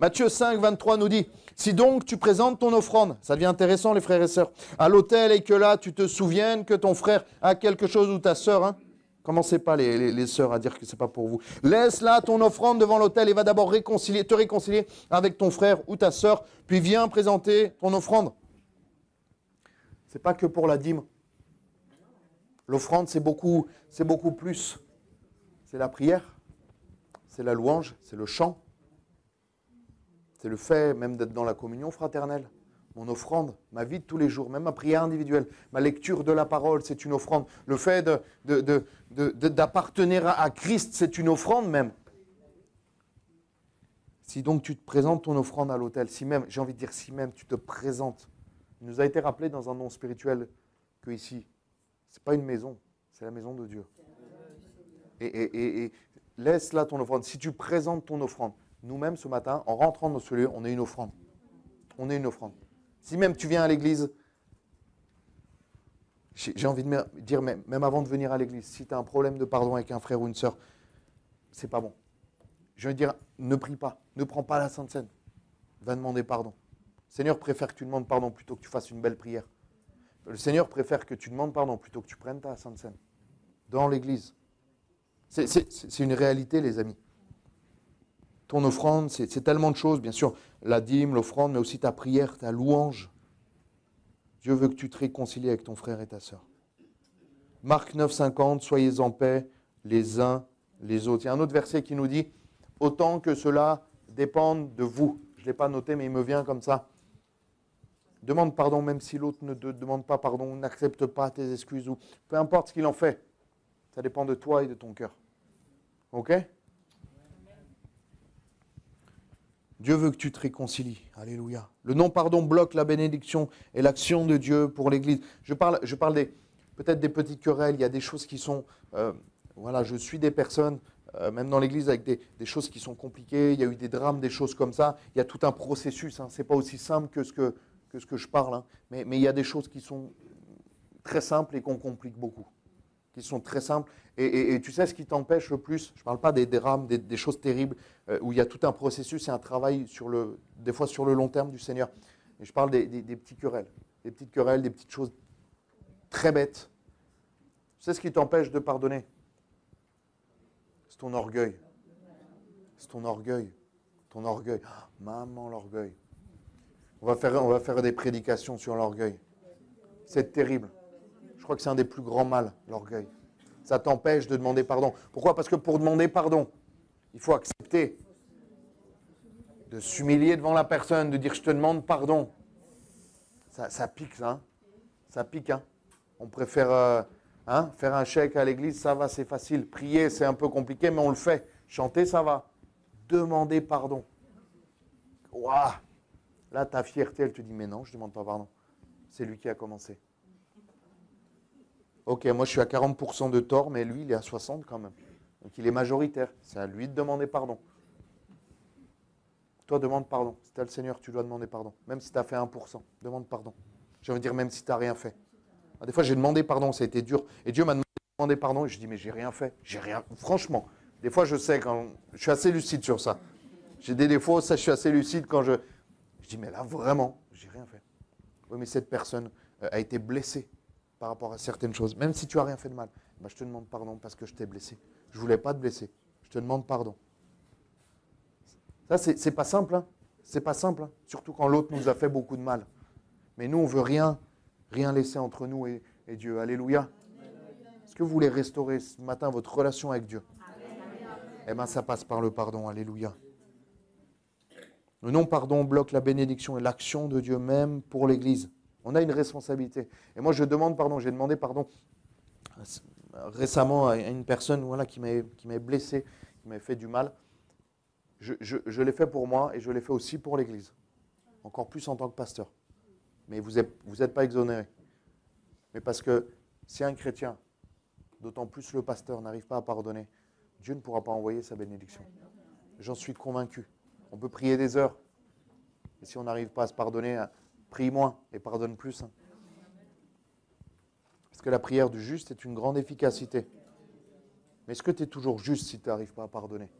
Matthieu 5, 23 nous dit, si donc tu présentes ton offrande, ça devient intéressant les frères et sœurs, à l'autel et que là tu te souviennes que ton frère a quelque chose ou ta sœur, hein, commencez pas les sœurs à dire que c'est pas pour vous. Laisse là ton offrande devant l'autel et va d'abord te réconcilier avec ton frère ou ta sœur, puis viens présenter ton offrande. C'est pas que pour la dîme. L'offrande c'est beaucoup plus. C'est la prière, c'est la louange, c'est le chant. C'est le fait même d'être dans la communion fraternelle. Mon offrande, ma vie de tous les jours, même ma prière individuelle, ma lecture de la parole, c'est une offrande. Le fait d'appartenir à Christ, c'est une offrande même. Si donc tu te présentes ton offrande à l'autel, si même, j'ai envie de dire si même tu te présentes, il nous a été rappelé dans un nom spirituel que ici, ce n'est pas une maison, c'est la maison de Dieu. Et laisse là ton offrande. Si tu présentes ton offrande, nous-mêmes, ce matin, en rentrant dans ce lieu, on est une offrande. On est une offrande. Si même tu viens à l'église, j'ai envie de dire, même avant de venir à l'église, si tu as un problème de pardon avec un frère ou une sœur, c'est pas bon. Je veux dire, ne prie pas, ne prends pas la Sainte Seine. Va demander pardon. Le Seigneur préfère que tu demandes pardon plutôt que tu fasses une belle prière. Le Seigneur préfère que tu demandes pardon plutôt que tu prennes ta Sainte Seine. Dans l'église. C'est une réalité, les amis. Ton offrande, c'est tellement de choses, bien sûr, la dîme, l'offrande, mais aussi ta prière, ta louange. Dieu veut que tu te réconcilies avec ton frère et ta sœur. Marc 9, 50, soyez en paix les uns les autres. Il y a un autre verset qui nous dit, autant que cela dépende de vous. Je ne l'ai pas noté, mais il me vient comme ça. Demande pardon, même si l'autre ne te demande pas pardon, n'accepte pas tes excuses, ou peu importe ce qu'il en fait. Ça dépend de toi et de ton cœur. Ok ? Dieu veut que tu te réconcilies. Alléluia. Le non-pardon bloque la bénédiction et l'action de Dieu pour l'Église. Je parle peut-être des petites querelles. Il y a des choses qui sont... je suis des personnes, même dans l'Église, avec des choses qui sont compliquées. Il y a eu des drames, des choses comme ça. Il y a tout un processus. Hein. Ce n'est pas aussi simple que ce que je parle. Hein. Mais il y a des choses qui sont très simples et qu'on complique beaucoup. Qui sont très simples. Et tu sais ce qui t'empêche le plus? Je ne parle pas des drames, des choses terribles, où il y a tout un processus et un travail, des fois sur le long terme du Seigneur. Et je parle des petites querelles. Des petites querelles, des petites choses très bêtes. Tu sais ce qui t'empêche de pardonner? C'est ton orgueil. C'est ton orgueil. Ton orgueil. Ah, maman, l'orgueil. On va faire des prédications sur l'orgueil. C'est terrible. Je crois que c'est un des plus grands mâles, l'orgueil. Ça t'empêche de demander pardon. Pourquoi? Parce que pour demander pardon, il faut accepter de s'humilier devant la personne, de dire je te demande pardon. Ça pique, ça. Hein. Ça pique. Hein. On préfère faire un chèque à l'église, ça va, c'est facile. Prier, c'est un peu compliqué, mais on le fait. Chanter, ça va. Demander pardon. Waouh! Là, ta fierté, elle te dit mais non, je ne demande pas pardon. C'est lui qui a commencé. Ok, moi je suis à 40% de tort, mais lui il est à 60% quand même. Donc il est majoritaire. C'est à lui de demander pardon. Toi demande pardon. Si tu as le Seigneur, tu dois demander pardon. Même si tu as fait 1%, demande pardon. Je veux dire même si tu n'as rien fait. Des fois j'ai demandé pardon, ça a été dur. Et Dieu m'a demandé pardon et je dis mais j'ai rien fait. J'ai rien. Franchement, des fois je sais quand je suis assez lucide sur ça. J'ai des défauts, ça je suis assez lucide quand je dis mais là vraiment, j'ai rien fait. Oui mais cette personne a été blessée par rapport à certaines choses, même si tu n'as rien fait de mal, je te demande pardon parce que je t'ai blessé. Je ne voulais pas te blesser. Je te demande pardon. Ça, c'est pas simple. Hein. C'est pas simple. Hein. Surtout quand l'autre nous a fait beaucoup de mal. Mais nous, on ne veut rien laisser entre nous et Dieu. Alléluia. Est-ce que vous voulez restaurer ce matin votre relation avec Dieu? Eh bien, ça passe par le pardon. Alléluia. Le non-pardon bloque la bénédiction et l'action de Dieu même pour l'Église. On a une responsabilité. Et moi, je demande pardon. J'ai demandé pardon récemment à une personne voilà, qui m'avait blessé, qui m'avait fait du mal. Je l'ai fait pour moi et je l'ai fait aussi pour l'Église. Encore plus en tant que pasteur. Mais vous êtes pas exonéré. Mais parce que si un chrétien, d'autant plus le pasteur, n'arrive pas à pardonner, Dieu ne pourra pas envoyer sa bénédiction. J'en suis convaincu. On peut prier des heures. Et si on n'arrive pas à se pardonner, prie moins et pardonne plus. Hein. Parce que la prière du juste est une grande efficacité. Mais est-ce que tu es toujours juste si tu n'arrives pas à pardonner?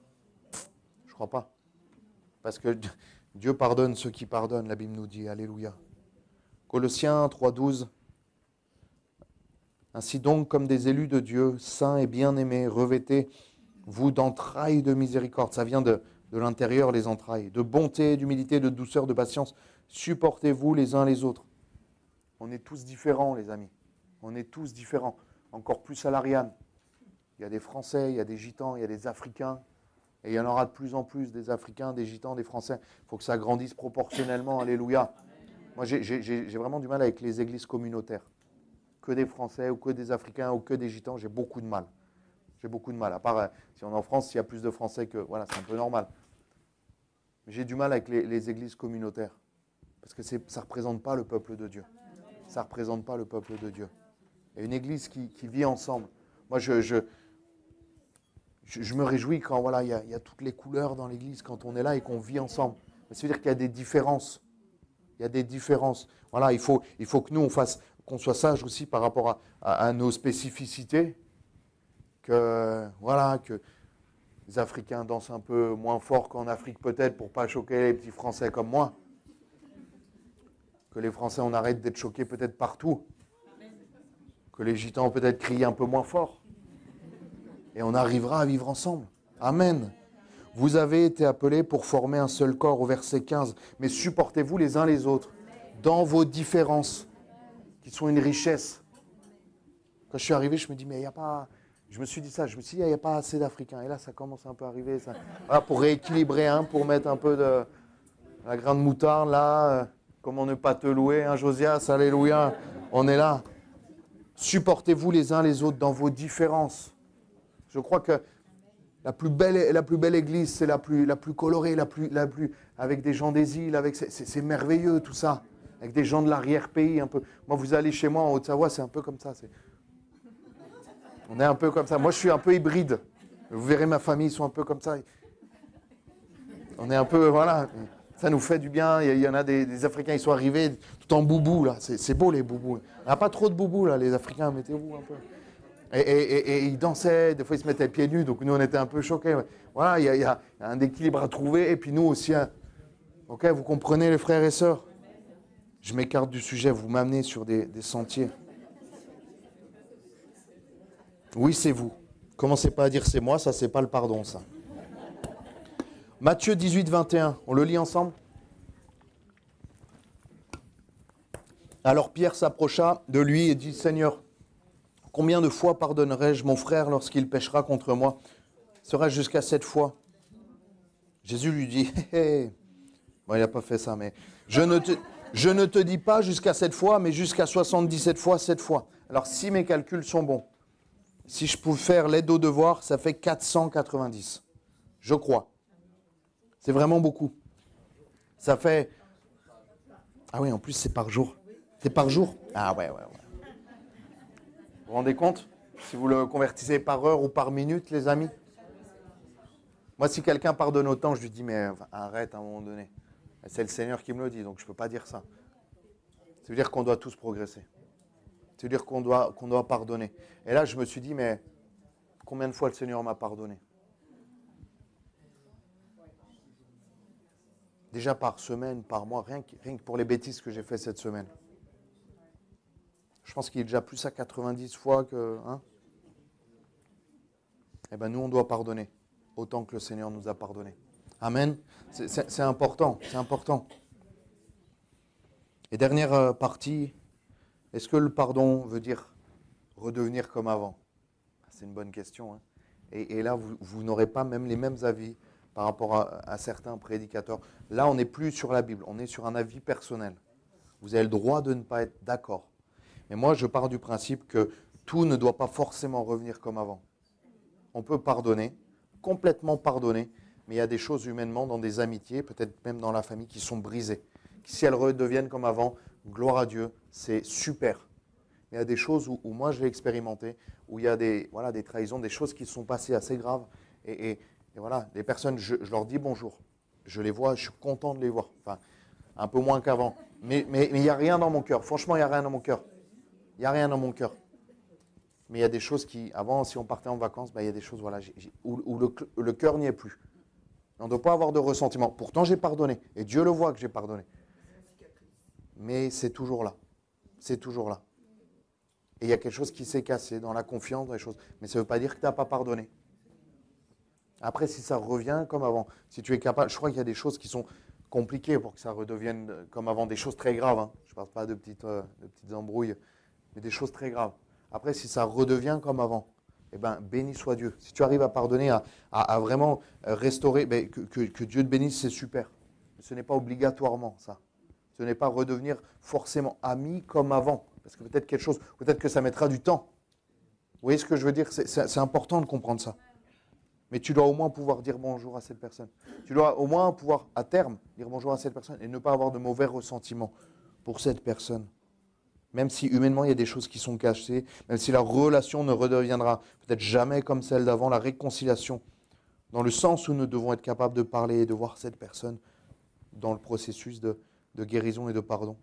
Je ne crois pas. Parce que Dieu pardonne ceux qui pardonnent, la Bible nous dit. Alléluia. Colossiens 3,12. Ainsi donc, comme des élus de Dieu, saints et bien-aimés, revêtez-vous d'entrailles de miséricorde. Ça vient de l'intérieur, les entrailles. De bonté, d'humilité, de douceur, de patience. Supportez-vous les uns les autres. On est tous différents, les amis. On est tous différents. Encore plus à l'Ariane. Il y a des Français, il y a des Gitans, il y a des Africains. Et il y en aura de plus en plus, des Africains, des Gitans, des Français. Il faut que ça grandisse proportionnellement. Alléluia. Moi, j'ai vraiment du mal avec les églises communautaires. Que des Français, ou que des Africains, ou que des Gitans, j'ai beaucoup de mal. J'ai beaucoup de mal. À part, si on est en France, s'il y a plus de Français que... Voilà, c'est un peu normal. Mais j'ai du mal avec les églises communautaires. Parce que ça ne représente pas le peuple de Dieu. Ça ne représente pas le peuple de Dieu. Et une église qui vit ensemble. Moi, je me réjouis quand voilà, il y a toutes les couleurs dans l'église, quand on est là et qu'on vit ensemble. Ça veut dire qu'il y a des différences. Il y a des différences. Voilà, il faut que nous, qu'on soit sages aussi par rapport à nos spécificités. Que les Africains dansent un peu moins fort qu'en Afrique peut-être pour ne pas choquer les petits Français comme moi. Que les Français, on arrête d'être choqués peut-être partout. Que les Gitans peut-être crient un peu moins fort. Et on arrivera à vivre ensemble. Amen. Vous avez été appelés pour former un seul corps au verset 15. Mais supportez-vous les uns les autres dans vos différences, qui sont une richesse. Quand je suis arrivé, je me dis, mais il n'y a pas... Je me suis dit ça, je me suis dit, il n'y a pas assez d'Africains. Et là, ça commence un peu à arriver. Ça. Voilà, pour rééquilibrer, pour mettre un peu de la grain de moutarde, là. Comment ne pas te louer, Josias, alléluia. On est là. Supportez-vous les uns les autres dans vos différences. Je crois que la plus belle église, c'est la plus colorée, la plus, avec des gens des îles, c'est merveilleux tout ça. Avec des gens de l'arrière-pays un peu. Moi, vous allez chez moi en Haute-Savoie, c'est un peu comme ça. On est un peu comme ça. Moi, je suis un peu hybride. Vous verrez ma famille, ils sont un peu comme ça. On est un peu, voilà. Ça nous fait du bien. Il y en a des Africains, ils sont arrivés tout en boubou, là. C'est beau, les boubous. Il n'y a pas trop de boubous, là, les Africains. Mettez-vous un peu. Et ils dansaient. Des fois, ils se mettaient pieds nus. Donc, nous, on était un peu choqués. Voilà, il y a un équilibre à trouver. Et puis, nous aussi. OK, vous comprenez, les frères et sœurs? Je m'écarte du sujet. Vous m'amenez sur des sentiers. Oui, c'est vous. Commencez pas à dire c'est moi. Ça, c'est pas le pardon, ça. Matthieu 18, 21. On le lit ensemble? Alors Pierre s'approcha de lui et dit, Seigneur, combien de fois pardonnerai-je mon frère lorsqu'il péchera contre moi? Serait-ce jusqu'à 7 fois? Jésus lui dit, bon, il n'a pas fait ça, mais je ne te dis pas jusqu'à 7 fois, mais jusqu'à 77 fois, 7 fois. Alors si mes calculs sont bons, si je pouvais faire l'aide au devoir, ça fait 490, je crois. C'est vraiment beaucoup. Ça fait... Ah oui, en plus, c'est par jour. C'est par jour? Ah ouais. Vous vous rendez compte? Si vous le convertissez par heure ou par minute, les amis? Moi, si quelqu'un pardonne autant, je lui dis, mais arrête à un moment donné. C'est le Seigneur qui me le dit, donc je ne peux pas dire ça. Ça veut dire qu'on doit tous progresser. Ça veut dire qu'on doit pardonner. Et là, je me suis dit, mais combien de fois le Seigneur m'a pardonné? Déjà par semaine, par mois, rien que pour les bêtises que j'ai fait cette semaine. Je pense qu'il est déjà plus à 90 fois que... eh bien nous, on doit pardonner autant que le Seigneur nous a pardonné. Amen. C'est important, c'est important. Et dernière partie, est-ce que le pardon veut dire redevenir comme avant? C'est une bonne question. Hein. Et là, vous n'aurez pas même les mêmes avis par rapport à certains prédicateurs. Là, on n'est plus sur la Bible, on est sur un avis personnel. Vous avez le droit de ne pas être d'accord. Mais moi, je pars du principe que tout ne doit pas forcément revenir comme avant. On peut pardonner, complètement pardonner, mais il y a des choses humainement dans des amitiés, peut-être même dans la famille, qui sont brisées. Si elles redeviennent comme avant, gloire à Dieu, c'est super. Mais il y a des choses où moi je l'ai expérimenté, où il y a des trahisons, des choses qui sont passées assez graves. Et voilà, les personnes, je leur dis bonjour. Je les vois, je suis content de les voir. Enfin, un peu moins qu'avant. Mais il n'y a rien dans mon cœur. Franchement, il n'y a rien dans mon cœur. Il n'y a rien dans mon cœur. Mais il y a des choses qui, avant, si on partait en vacances, il y a des choses où le cœur n'y est plus. On ne doit pas avoir de ressentiment. Pourtant, j'ai pardonné. Et Dieu le voit que j'ai pardonné. Mais c'est toujours là. C'est toujours là. Et il y a quelque chose qui s'est cassé dans la confiance, dans les choses. Mais ça ne veut pas dire que tu n'as pas pardonné. Après, si ça revient comme avant, si tu es capable, je crois qu'il y a des choses qui sont compliquées pour que ça redevienne comme avant, des choses très graves. Hein. Je ne parle pas de petites embrouilles, mais des choses très graves. Après, si ça redevient comme avant, eh ben, béni soit Dieu. Si tu arrives à pardonner, à vraiment restaurer, que Dieu te bénisse, c'est super. Mais ce n'est pas obligatoirement ça. Ce n'est pas redevenir forcément ami comme avant. Parce que peut-être que ça mettra du temps. Vous voyez ce que je veux dire? C'est important de comprendre ça. Mais tu dois au moins pouvoir dire bonjour à cette personne. Tu dois au moins pouvoir, à terme, dire bonjour à cette personne et ne pas avoir de mauvais ressentiments pour cette personne. Même si humainement, il y a des choses qui sont cachées, même si la relation ne redeviendra peut-être jamais comme celle d'avant, la réconciliation, dans le sens où nous devons être capables de parler et de voir cette personne dans le processus de guérison et de pardon.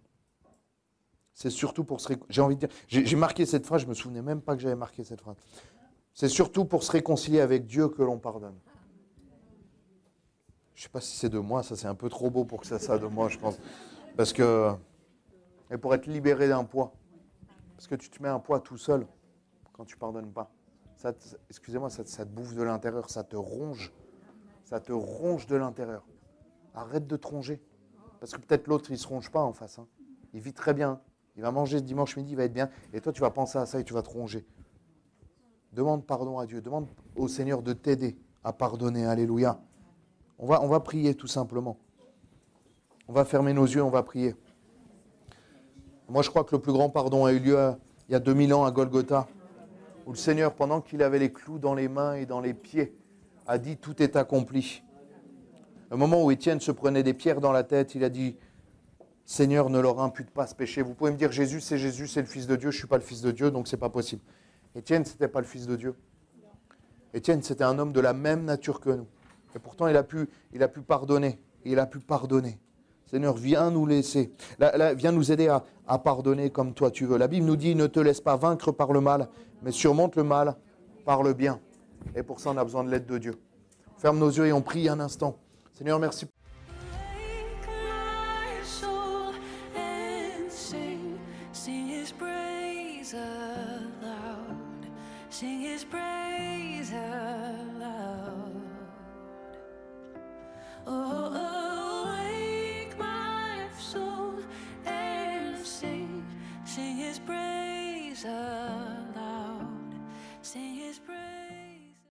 C'est surtout pour se réconcilier. J'ai envie de dire, j'ai marqué cette phrase, je ne me souvenais même pas que j'avais marqué cette phrase. C'est surtout pour se réconcilier avec Dieu que l'on pardonne. Je ne sais pas si c'est de moi, ça c'est un peu trop beau pour que ça soit de moi, je pense. Parce que, et pour être libéré d'un poids. Parce que tu te mets un poids tout seul quand tu ne pardonnes pas. Excusez-moi, ça te bouffe de l'intérieur, ça te ronge. Ça te ronge de l'intérieur. Arrête de te ronger. Parce que peut-être l'autre, il ne se ronge pas en face. Hein. Il vit très bien. Il va manger ce dimanche midi, il va être bien. Et toi, tu vas penser à ça et tu vas te ronger. Demande pardon à Dieu. Demande au Seigneur de t'aider à pardonner. Alléluia. On va prier tout simplement. On va fermer nos yeux, on va prier. Moi, je crois que le plus grand pardon a eu lieu il y a 2000 ans à Golgotha, où le Seigneur, pendant qu'il avait les clous dans les mains et dans les pieds, a dit « Tout est accompli ». Au moment où Étienne se prenait des pierres dans la tête, il a dit « Seigneur, ne leur impute pas ce péché ». Vous pouvez me dire « Jésus, c'est le Fils de Dieu ». Je ne suis pas le Fils de Dieu, donc ce n'est pas possible. Étienne, ce n'était pas le Fils de Dieu. Étienne, c'était un homme de la même nature que nous. Et pourtant, il a pu pardonner. Il a pu pardonner. Seigneur, viens nous laisser. Viens nous aider à pardonner comme toi tu veux. La Bible nous dit, ne te laisse pas vaincre par le mal, mais surmonte le mal par le bien. Et pour ça, on a besoin de l'aide de Dieu. Ferme nos yeux et on prie un instant. Seigneur, merci. Sing his praise aloud. Oh, awake my soul and sing his praise aloud.